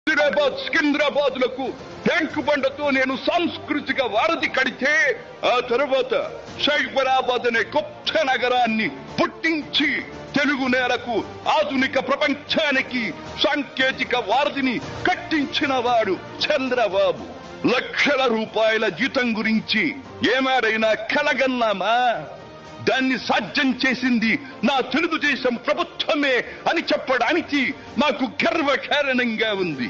Hyderabad సికింద్రాబాద్లకు tank బండతో నేను సాంస్కృతిక వారధి కడితే, ఆ తర్వాత సైబరాబాద్ అనే కొత్త నగరాన్ని పుట్టించి తెలుగు నేలకు ఆధునిక ప్రపంచానికి సాంకేతిక వారధిని కట్టించిన వాడు చంద్రబాబు. లక్షల రూపాయల జీతం గురించి ఏమారైనా కలగన్నామా? దాన్ని సాధ్యం చేసింది నా తెలుగుదేశం ప్రభుత్వమే అని చెప్పడానికి నాకు గర్వకారణంగా ఉంది.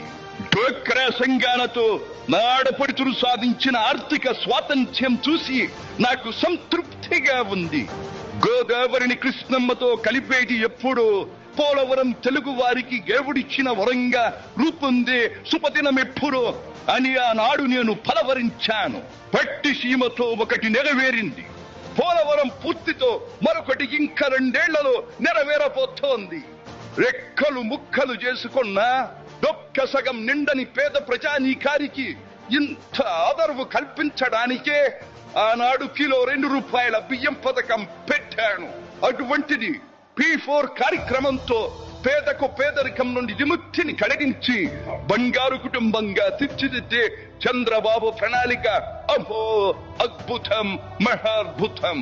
డ్వాక్రా సంఘాలతో నా ఆడపడుచులు సాధించిన ఆర్థిక స్వాతంత్ర్యం చూసి నాకు సంతృప్తిగా ఉంది. గోదావరిని కృష్ణమ్మతో కలిపేటి ఎప్పుడో పోలవరం తెలుగు వారికి దేవుడిచ్చిన వరంగా రూపొందే శుభదినమెప్పుడో అని ఆనాడు నేను పలవరించాను. పట్టిసీమతో ఒకటి నెరవేరింది. పోలవరం పూర్తితో మరొకటి ఇంకా 2 ఏళ్లలో నెరవేరబోతోంది. రెక్కలు ముక్కలు చేసుకున్న డొక్క సగం నిండని పేద ప్రజానీకారికి ఇంత ఆదరవు కల్పించడానికే ఆనాడు కిలో 2 రూపాయల బియ్యం పథకం పెట్టాను. అటువంటిది P4 కార్యక్రమంతో పేదకు పేదరికం నుండి విముక్తిని కలిగించి బంగారు కుటుంబంగా తీర్చిదిద్దే చంద్రబాబు ప్రణాళిక అహో అద్భుతం, మహాద్భుతం.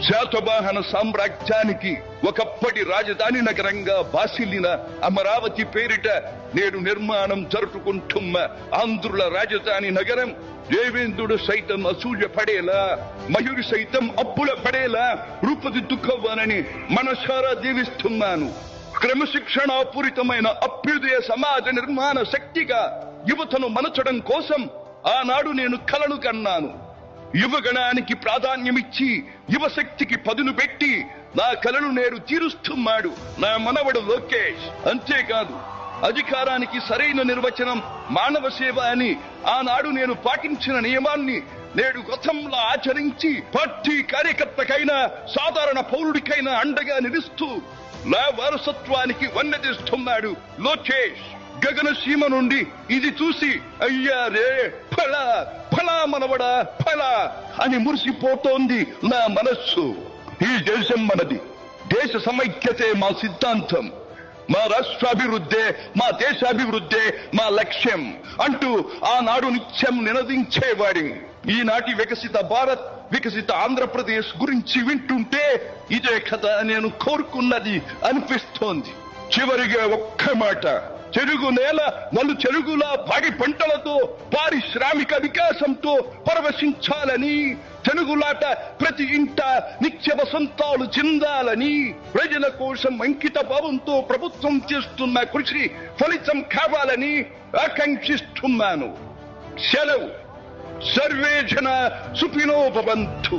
శాతవాహన సామ్రాజ్యానికి ఒకప్పటి రాజధాని నగరంగా బాసిల్లిన అమరావతి పేరిట నేడు నిర్మాణం జరుపుకుంటున్న ఆంధ్రుల రాజధాని నగరం దేవేంద్రుడు సైతం అసూయ పడేలా, మయూరి సైతం అప్పుల పడేలా రూపుదిద్దుకోవాలని మనసారా దీవిస్తున్నాను. క్రమశిక్షణాపూరితమైన అభ్యుదయ సమాజ నిర్మాణ శక్తిగా యువతను మలచడం కోసం ఆనాడు నేను కలను కన్నాను. యువగణానికి ప్రాధాన్యమిచ్చి యువశక్తికి పదును పెట్టి నా కలను నేడు తీరుస్తున్నాడు నా మనవడు లోకేష్. అంతేకాదు, అధికారానికి సరైన నిర్వచనం మానవ సేవ అని ఆనాడు నేను పాటించిన నియమాన్ని నేడు గతంలో ఆచరించి పార్టీ కార్యకర్తకైనా సాధారణ పౌరుడికైనా అండగా నిలుస్తూ నా వారసత్వానికి వన్నెదిస్తున్నాడు లోకేష్. గగనసీమ నుండి ఇది చూసి అయ్యారే ఫలా ఫలా మనవడా ఫలా అని మురిసిపోతోంది నా మనస్సు. ఈ దేశం మనది, దేశ సమైక్యతే మా సిద్ధాంతం, మా రాష్ట్రాభివృద్ధే మా దేశాభివృద్ధే మా లక్ష్యం అంటూ ఆనాడు నిత్యం నినదించేవాడి. ఈనాటి వికసిత భారత్, వికసిత ఆంధ్రప్రదేశ్ గురించి వింటుంటే ఇదే కదా నేను కోరుకున్నది అనిపిస్తోంది. చివరిగా ఒక్క మాట, చెరుగు నేల నలు చెరుగులా పాడి పంటలతో పారిశ్రామిక వికాసంతో పరవశించాలని, తెలుగులాట ప్రతి ఇంట నిత్య వసంతాలు చెందాలని, ప్రజల కోసం అంకిత భావంతో ప్రభుత్వం చేస్తున్న కృషి ఫలితం కావాలని ఆకాంక్షిస్తున్నాను. సెలవు. సర్వే జన సుఖినో భవంతు.